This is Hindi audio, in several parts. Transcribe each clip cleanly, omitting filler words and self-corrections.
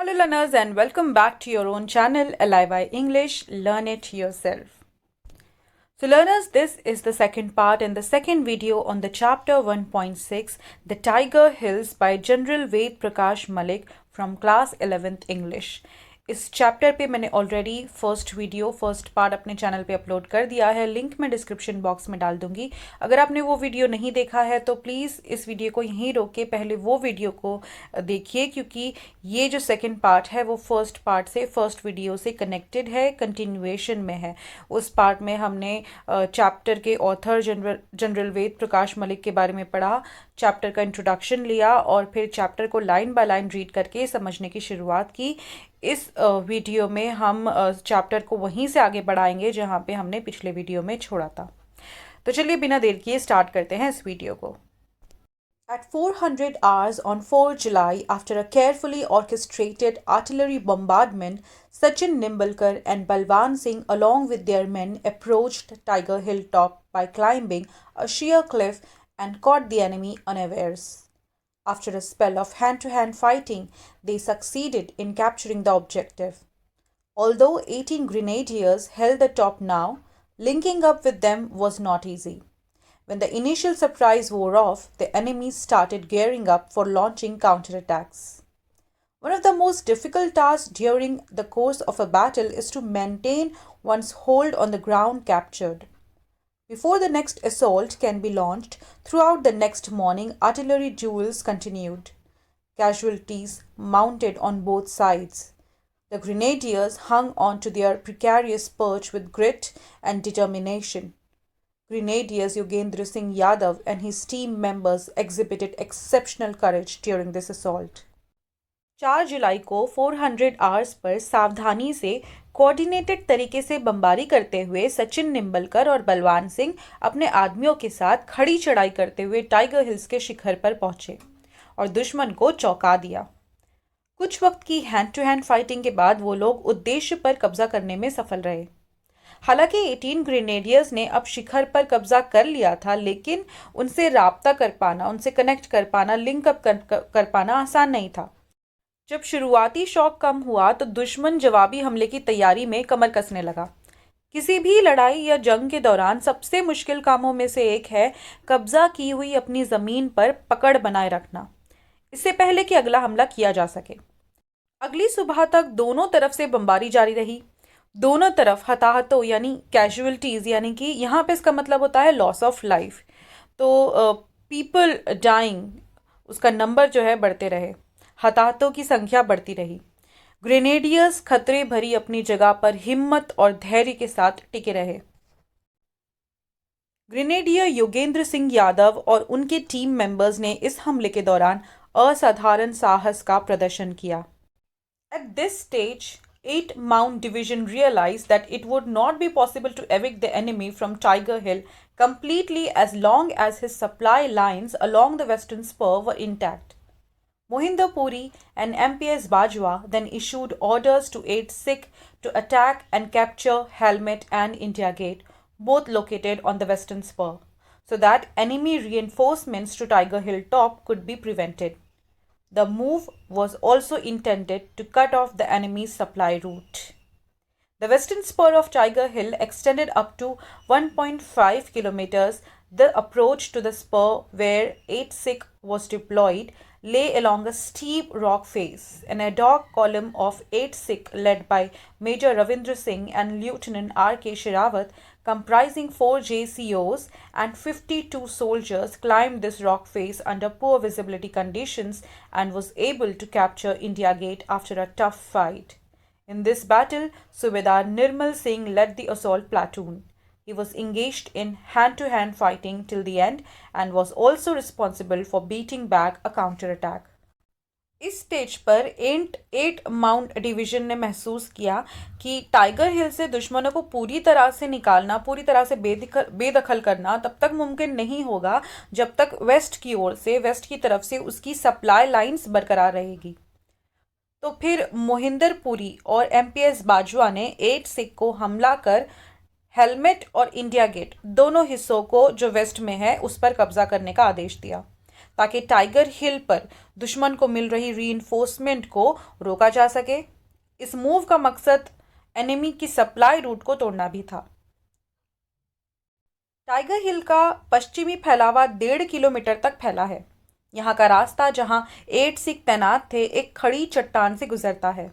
Hello, learners, and welcome back to your own channel, LIY English. Learn it yourself. So, learners, this is the second part and the second video on the chapter 1.6, The Tiger Hills by General Ved Prakash Malik from class 11th English. इस चैप्टर पे मैंने ऑलरेडी फर्स्ट पार्ट अपने चैनल पे अपलोड कर दिया है। लिंक मैं डिस्क्रिप्शन बॉक्स में डाल दूंगी। अगर आपने वो वीडियो नहीं देखा है तो प्लीज़ इस वीडियो को यहीं रोक के पहले वो वीडियो को देखिए, क्योंकि ये जो सेकंड पार्ट है वो फर्स्ट पार्ट से फर्स्ट वीडियो से कनेक्टेड है, कंटिन्यूएशन में है। उस पार्ट में हमने चैप्टर के ऑथर जनरल वेद प्रकाश मलिक के बारे में पढ़ा, चैप्टर का इंट्रोडक्शन लिया और फिर चैप्टर को लाइन बाय लाइन रीड करके समझने की शुरुआत की। इस वीडियो में हम चैप्टर को वहीं से आगे बढ़ाएंगे जहां पे हमने पिछले वीडियो में छोड़ा था। तो चलिए बिना देर किए स्टार्ट करते हैं इस वीडियो को। At 400 hours on 4 July, after a carefully orchestrated artillery bombardment, Sachin Nimbalkar and Balwan Singh along with their men approached Tiger Hill top by climbing a sheer cliff and caught the enemy unawares. After a spell of hand-to-hand fighting, they succeeded in capturing the objective. Although 18 grenadiers held the top now, linking up with them was not easy. When the initial surprise wore off, the enemy started gearing up for launching counterattacks. One of the most difficult tasks during the course of a battle is to maintain one's hold on the ground captured. Before the next assault can be launched, throughout the next morning artillery duels continued. Casualties mounted on both sides. The grenadiers hung on to their precarious perch with grit and determination. Grenadier Yogendra Singh Yadav and his team members exhibited exceptional courage during this assault. 4 जुलाई को 400 आवर्स पर सावधानी से कोऑर्डिनेटेड तरीके से बमबारी करते हुए सचिन निम्बलकर और बलवान सिंह अपने आदमियों के साथ खड़ी चढ़ाई करते हुए टाइगर हिल्स के शिखर पर पहुंचे और दुश्मन को चौंका दिया। कुछ वक्त की हैंड टू हैंड फाइटिंग के बाद वो लोग उद्देश्य पर कब्जा करने में सफल रहे। हालांकि 18 ग्रेनेडियर्स ने अब शिखर पर कब्जा कर लिया था, लेकिन उनसे राब्ता कर पाना, उनसे कनेक्ट कर पाना, लिंक अप कर पाना आसान नहीं था। जब शुरुआती शौक कम हुआ तो दुश्मन जवाबी हमले की तैयारी में कमर कसने लगा। किसी भी लड़ाई या जंग के दौरान सबसे मुश्किल कामों में से एक है कब्जा की हुई अपनी ज़मीन पर पकड़ बनाए रखना, इससे पहले कि अगला हमला किया जा सके। अगली सुबह तक दोनों तरफ से बमबारी जारी रही। दोनों तरफ हताहतों यानी कैजुअलिटीज़, यानी कि यहाँ पे इसका मतलब होता है लॉस ऑफ लाइफ। तो पीपल डाइंग, उसका नंबर जो है बढ़ते रहे, हताहतों की संख्या बढ़ती रही। ग्रेनेडियर्स खतरे भरी अपनी जगह पर हिम्मत और धैर्य के साथ टिके रहे। ग्रेनेडियर योगेंद्र सिंह यादव और उनके टीम मेंबर्स ने इस हमले के दौरान असाधारण साहस का प्रदर्शन किया। At this stage, 8th Mount Division realized that it would not be possible to evict the enemy from Tiger Hill completely as long as his supply lines along the western spur were intact. Mohinder Puri and MPS Bajwa then issued orders to aid Sikh to attack and capture Helmet and India Gate, both located on the western spur, so that enemy reinforcements to Tiger Hill top could be prevented. The move was also intended to cut off the enemy's supply route. The western spur of Tiger Hill extended up to 1.5 kilometers. The approach to the spur where 8th Sikh was deployed lay along a steep rock face. An ad hoc column of 8th Sikh led by Major Ravindra Singh and Lieutenant R.K. Shirawat, comprising 4 JCOs and 52 soldiers, climbed this rock face under poor visibility conditions and was able to capture India Gate after a tough fight. In this battle, Subedar Nirmal Singh led the assault platoon. He was engaged in hand-to-hand fighting till the end and was also responsible for beating back a counterattack. इस स्टेज पर 8 माउंट डिवीजन ने महसूस किया कि टाइगर हिल से दुश्मनों को पूरी तरह से निकालना, पूरी तरह से बेदखल करना तब तक मुमकिन नहीं होगा जब तक वेस्ट की तरफ से उसकी सप्लाई लाइंस बरकरार रहेगी। तो फिर मोहिंदर पुरी और एमपीएस बाजवा ने 8 सिख को हमला कर हेलमेट और इंडिया गेट दोनों हिस्सों को जो वेस्ट में है उस पर कब्जा करने का आदेश दिया। ताकि टाइगर हिल पर दुश्मन को मिल रही रीइंफोर्समेंट को रोका जा सके। इस मूव का मकसद एनिमी की सप्लाई रूट को तोड़ना भी था। टाइगर हिल का पश्चिमी फैलावा 1.5 किलोमीटर तक फैला है। यहाँ का रास्ता, जहाँ 8 सिख तैनात थे, एक खड़ी चट्टान से गुजरता है।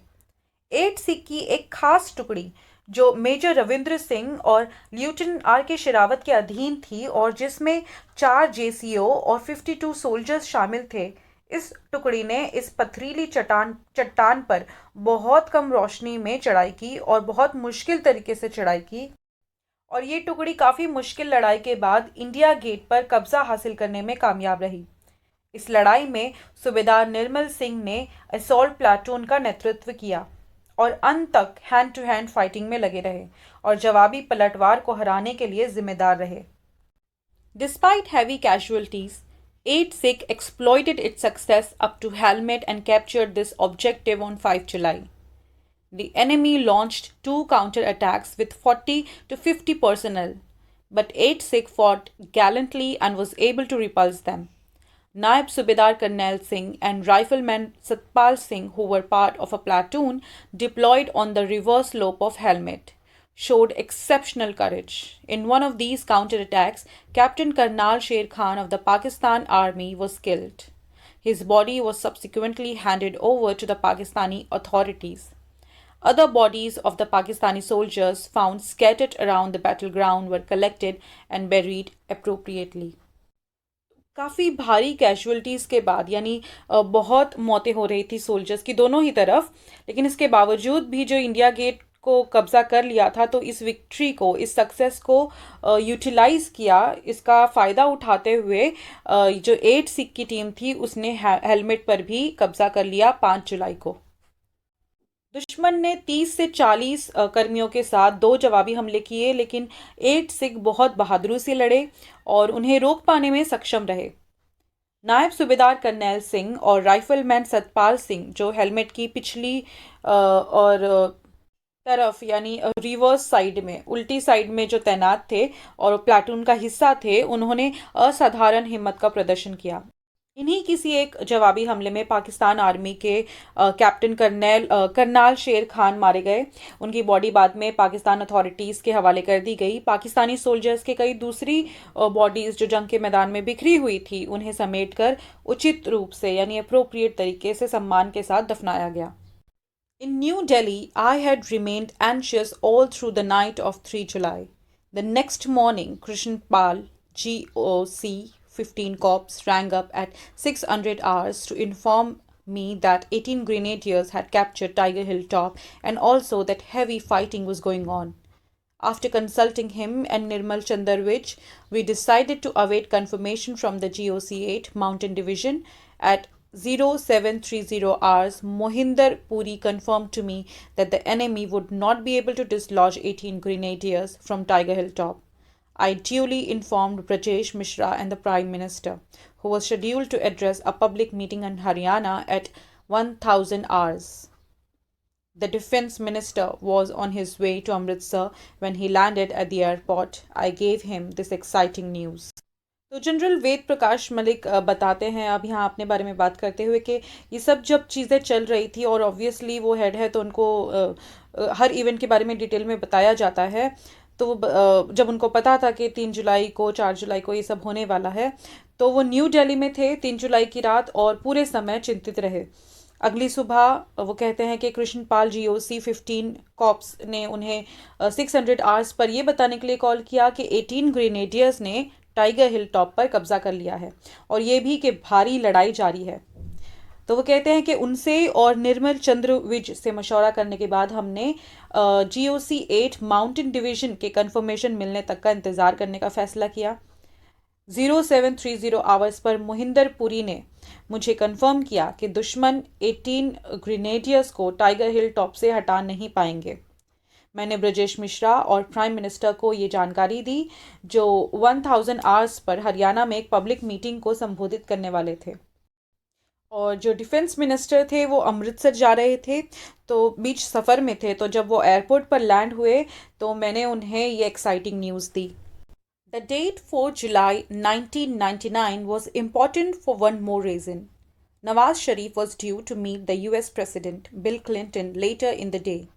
8 सिख की एक खास टुकड़ी जो मेजर रविंद्र सिंह और लेफ्टिनेंट RK शेरावत के अधीन थी और जिसमें 4 JCO और 52 सोल्जर्स शामिल थे, इस टुकड़ी ने इस पथरीली चट्टान पर बहुत कम रोशनी में चढ़ाई की और बहुत मुश्किल तरीके से चढ़ाई की। और ये टुकड़ी काफ़ी मुश्किल लड़ाई के बाद इंडिया गेट पर कब्जा हासिल करने में कामयाब रही। इस लड़ाई में सूबेदार निर्मल सिंह ने असॉल्ट प्लाटून का नेतृत्व किया और अंत तक हैंड टू हैंड फाइटिंग में लगे रहे और जवाबी पलटवार को हराने के लिए जिम्मेदार रहे। Despite heavy casualties, 8 Sikh exploited its success up to Helmet and captured this objective on 5 July. The enemy launched 2 counter-attacks with 40 to 50 personnel, but 8 Sikh fought gallantly and was able to repulse them. Naib Subedar Karnail Singh and Rifleman Satpal Singh, who were part of a platoon deployed on the reverse slope of Helmet, showed exceptional courage. In one of these counterattacks, Captain Karnal Sher Khan of the Pakistan Army was killed. His body was subsequently handed over to the Pakistani authorities. Other bodies of the Pakistani soldiers found scattered around the battleground were collected and buried appropriately. काफ़ी भारी कैजुअलिटीज़ के बाद, यानी बहुत मौतें हो रही थी सोल्जर्स की दोनों ही तरफ, लेकिन इसके बावजूद भी जो इंडिया गेट को कब्ज़ा कर लिया था, तो इस विक्ट्री को, इस सक्सेस को यूटिलाइज़ किया। इसका फ़ायदा उठाते हुए जो 8 सिख की टीम थी उसने हेलमेट पर भी कब्ज़ा कर लिया 5 जुलाई को। दुश्मन ने 30 से 40 कर्मियों के साथ 2 जवाबी हमले किए, लेकिन 8 सिख बहुत बहादुरी से लड़े और उन्हें रोक पाने में सक्षम रहे। नायब सूबेदार करनैल सिंह और राइफलमैन सतपाल सिंह, जो हेलमेट की पिछली और तरफ यानी रिवर्स साइड में, उल्टी साइड में जो तैनात थे और प्लाटून का हिस्सा थे, उन्होंने असाधारण हिम्मत का प्रदर्शन किया। इन्हीं किसी एक जवाबी हमले में पाकिस्तान आर्मी के कैप्टन करनाल शेर खान मारे गए। उनकी बॉडी बाद में पाकिस्तान अथॉरिटीज़ के हवाले कर दी गई। पाकिस्तानी सोल्जर्स के कई दूसरी बॉडीज़ जो जंग के मैदान में बिखरी हुई थी, उन्हें समेटकर उचित रूप से यानी अप्रोप्रिएट तरीके से सम्मान के साथ दफनाया गया। In New Delhi, I had remained anxious all through the night of 3 July. The next morning, Krishnpal, GOC 15 Corps rang up at 600 hours to inform me that 18 grenadiers had captured Tiger Hill Top and also that heavy fighting was going on. After consulting him and Nirmal Chandarvich, we decided to await confirmation from the GOC 8 Mountain Division. At 0730 hours, Mohinder Puri confirmed to me that the enemy would not be able to dislodge 18 grenadiers from Tiger Hill Top. I duly informed Brajesh Mishra and the Prime Minister, who was scheduled to address a public meeting in Haryana at 1000 hours. The Defence Minister was on his way to Amritsar when he landed at the airport. I gave him this exciting news. तो जनरल वेद प्रकाश मलिक बताते हैं अब यहाँ अपने बारे में बात करते हुए कि ये सब जब चीज़ें चल रही थी और ऑब्वियसली वो हेड है तो उनको हर इवेंट के बारे में डिटेल में बताया जाता है, तो जब उनको पता था कि 3 जुलाई को 4 जुलाई को ये सब होने वाला है, तो वो न्यू दिल्ली में थे 3 जुलाई की रात और पूरे समय चिंतित रहे। अगली सुबह वो कहते हैं कि कृष्णपाल GOC 15 कॉप्स ने उन्हें 600 आवर्स पर ये बताने के लिए कॉल किया कि 18 ग्रेनेडियर्स ने टाइगर हिल टॉप पर कब्जा कर लिया है और ये भी कि भारी लड़ाई जारी है। तो वो कहते हैं कि उनसे और निर्मल चंद्र विज से मशवरा करने के बाद हमने GOC 8 माउंटेन डिवीज़न के कंफर्मेशन मिलने तक का इंतज़ार करने का फ़ैसला किया। 0730 आवर्स पर मोहिंदर पुरी ने मुझे कंफर्म किया कि दुश्मन 18 ग्रेनेडियर्स को टाइगर हिल टॉप से हटा नहीं पाएंगे। मैंने ब्रजेश मिश्रा और प्राइम मिनिस्टर को ये जानकारी दी, जो 1000 आवर्स पर हरियाणा में एक पब्लिक मीटिंग को संबोधित करने वाले थे। और जो डिफेंस मिनिस्टर थे वो अमृतसर जा रहे थे, तो बीच सफ़र में थे, तो जब वो एयरपोर्ट पर लैंड हुए तो मैंने उन्हें ये exciting news the. The The date 4 July 1999 was important for one more reason. Nawaz Sharif was due to meet the US President Bill Clinton later in the day.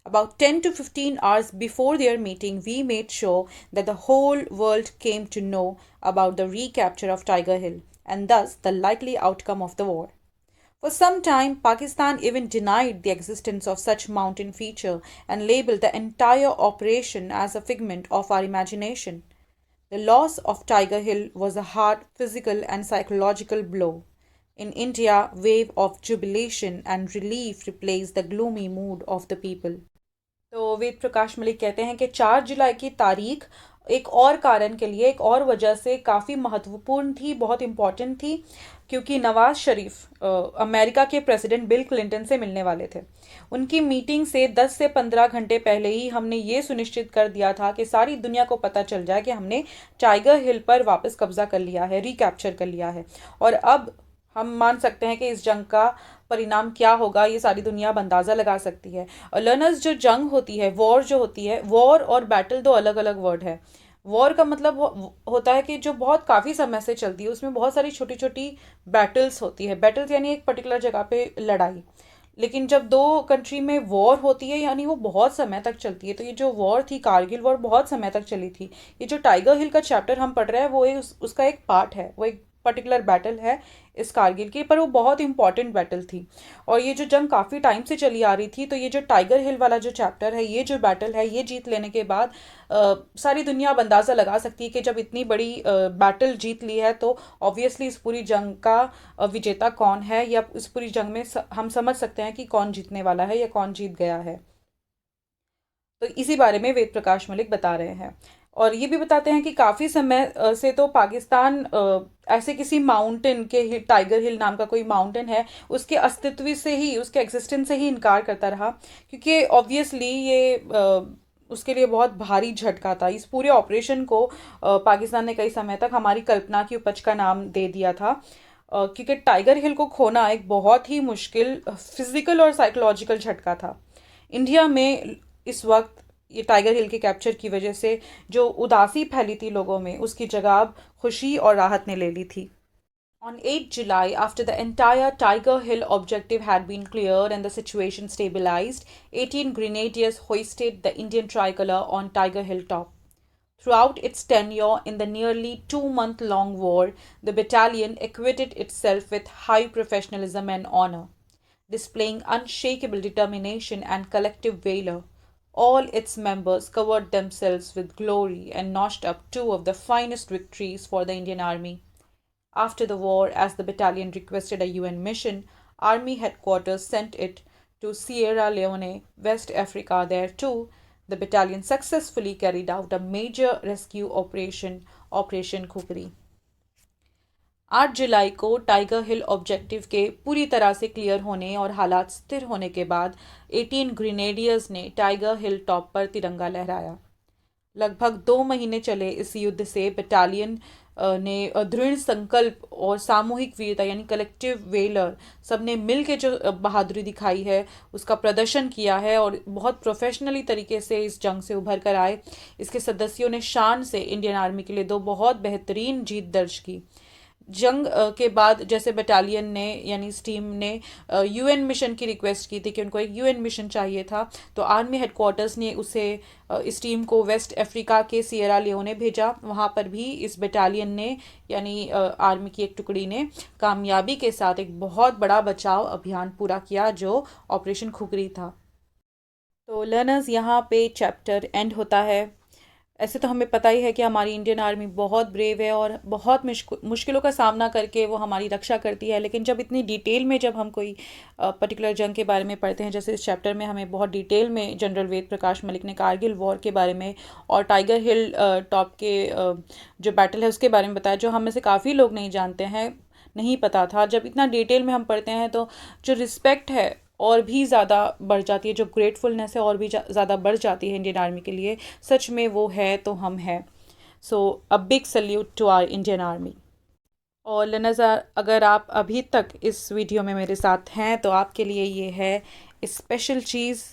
About 10 to 15 hours before their meeting, we made sure that the whole world came to know about the recapture of Tiger Hill and thus the likely outcome of the war. For some time, Pakistan even denied the existence of such mountain feature and labeled the entire operation as a figment of our imagination. The loss of Tiger Hill was a hard physical and psychological blow. In India, wave of jubilation and relief replaced the gloomy mood of the people. तो वेद प्रकाश मलिक कहते हैं कि 4 जुलाई की तारीख एक और कारण के लिए, एक और वजह से काफ़ी महत्वपूर्ण थी, बहुत इम्पॉर्टेंट थी, क्योंकि नवाज शरीफ अमेरिका के प्रेसिडेंट बिल क्लिंटन से मिलने वाले थे। उनकी मीटिंग से 10 से 15 घंटे पहले ही हमने ये सुनिश्चित कर दिया था कि सारी दुनिया को पता चल जाए कि हमने टाइगर हिल पर वापस कब्जा कर लिया है, रिकैप्चर कर लिया है। और अब हम मान सकते हैं कि इस जंग का परिणाम क्या होगा, ये सारी दुनिया अब अंदाज़ा लगा सकती है। और लर्नर्स, जो जंग होती है, वॉर जो होती है, वॉर और बैटल दो अलग अलग वर्ड है। वॉर का मतलब होता है कि जो बहुत काफ़ी समय से चलती है, उसमें बहुत सारी छोटी छोटी बैटल्स होती है। बैटल्स यानी एक पर्टिकुलर जगह पे लड़ाई। लेकिन जब दो कंट्री में वॉर होती है यानी वो बहुत समय तक चलती है। तो ये जो वॉर थी, कारगिल वॉर, बहुत समय तक चली थी। ये जो टाइगर हिल का चैप्टर हम पढ़ रहे हैं वो उसका एक पार्ट है, वो एक पर्टिकुलर बैटल है इस कारगिल की, पर वो बहुत इंपॉर्टेंट बैटल थी। और ये जो जंग काफ़ी टाइम से चली आ रही थी, तो ये जो टाइगर हिल वाला जो चैप्टर है, ये जो बैटल है, ये जीत लेने के बाद सारी दुनिया अब अंदाज़ा लगा सकती है कि जब इतनी बड़ी बैटल जीत ली है तो ऑब्वियसली इस पूरी जंग का विजेता कौन है, या इस पूरी जंग में हम समझ सकते हैं कि कौन जीतने वाला है या कौन जीत गया है। तो इसी बारे में वेद प्रकाश मलिक बता रहे हैं। और ये भी बताते हैं कि काफ़ी समय से तो पाकिस्तान ऐसे किसी माउंटेन के, टाइगर हिल नाम का कोई माउंटेन है, उसके अस्तित्व से ही, उसके एग्जिस्टेंस से ही इनकार करता रहा, क्योंकि ऑब्वियसली ये उसके लिए बहुत भारी झटका था। इस पूरे ऑपरेशन को पाकिस्तान ने कई समय तक हमारी कल्पना की उपज का नाम दे दिया था, क्योंकि टाइगर हिल को खोना एक बहुत ही मुश्किल फिजिकल और साइकोलॉजिकल झटका था। इंडिया में इस वक्त ये टाइगर हिल के कैप्चर की वजह से जो उदासी फैली थी लोगों में, उसकी जगह अब खुशी और राहत ने ले ली थी। On 8 July, after the entire Tiger Hill objective had been cleared and the situation stabilized, 18 grenadiers hoisted the Indian tricolour on Tiger Hill top. Throughout its tenure in the nearly 2-month-long war, the battalion acquitted itself with high professionalism and honor, displaying unshakable determination and collective valor. All its members covered themselves with glory and notched up two of the finest victories for the Indian Army. After the war, as the battalion requested a UN mission, Army headquarters sent it to Sierra Leone, West Africa. There too, the battalion successfully carried out a major rescue operation, Operation Khupri. 8 जुलाई को टाइगर हिल ऑब्जेक्टिव के पूरी तरह से क्लियर होने और हालात स्थिर होने के बाद 18 ग्रेनेडियर्स ने टाइगर हिल टॉप पर तिरंगा लहराया। लगभग 2 महीने चले इस युद्ध से बटालियन ने दृढ़ संकल्प और सामूहिक वीरता यानी कलेक्टिव वेलर, सबने मिल के जो बहादुरी दिखाई है उसका प्रदर्शन किया है और बहुत प्रोफेशनली तरीके से इस जंग से उभर कर आए। इसके सदस्यों ने शान से इंडियन आर्मी के लिए 2 बहुत बेहतरीन जीत दर्ज की। जंग के बाद जैसे बटालियन ने यानी इस टीम ने यूएन मिशन की रिक्वेस्ट की थी कि उनको एक यूएन मिशन चाहिए था, तो आर्मी हेडक्वार्टर्स ने उसे इस टीम को वेस्ट अफ्रीका के सियरा लियोने भेजा। वहाँ पर भी इस बटालियन ने यानी आर्मी की एक टुकड़ी ने कामयाबी के साथ एक बहुत बड़ा बचाव अभियान पूरा किया जो ऑपरेशन खुकरी था। तो लर्नर्स, यहाँ पे चैप्टर एंड होता है। ऐसे तो हमें पता ही है कि हमारी इंडियन आर्मी बहुत ब्रेव है और बहुत मुश्किलों का सामना करके वो हमारी रक्षा करती है, लेकिन जब इतनी डिटेल में जब हम कोई पर्टिकुलर जंग के बारे में पढ़ते हैं, जैसे इस चैप्टर में हमें बहुत डिटेल में जनरल वेद प्रकाश मलिक ने कारगिल वॉर के बारे में और टाइगर हिल टॉप के जो बैटल है उसके बारे में बताया, जो हम में से काफ़ी लोग नहीं जानते हैं, नहीं पता था। जब इतना डिटेल में हम पढ़ते हैं तो जो रिस्पेक्ट है और भी ज़्यादा बढ़ जाती है, जो ग्रेटफुलनेस है और भी ज़्यादा बढ़ जाती है इंडियन आर्मी के लिए। सच में वो है तो हम हैं। So a big salute to our Indian army. और लर्नर्स, अगर आप अभी तक इस वीडियो में मेरे साथ हैं तो आपके लिए ये है स्पेशल चीज़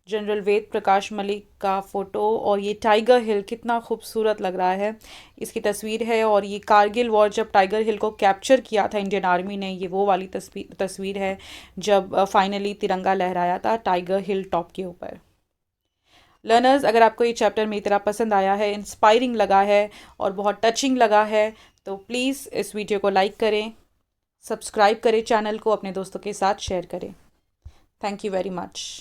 जनरल वेद प्रकाश मलिक का फ़ोटो, और ये टाइगर हिल कितना खूबसूरत लग रहा है, इसकी तस्वीर है। और ये कारगिल वॉर जब टाइगर हिल को कैप्चर किया था इंडियन आर्मी ने, ये वो वाली तस्वीर है जब फाइनली तिरंगा लहराया था टाइगर हिल टॉप के ऊपर। लर्नर्स, अगर आपको ये चैप्टर मेरी तरह पसंद आया है, इंस्पायरिंग लगा है और बहुत टचिंग लगा है, तो प्लीज़ इस वीडियो को लाइक करें, सब्सक्राइब करें चैनल को, अपने दोस्तों के साथ शेयर करें। Thank you very much.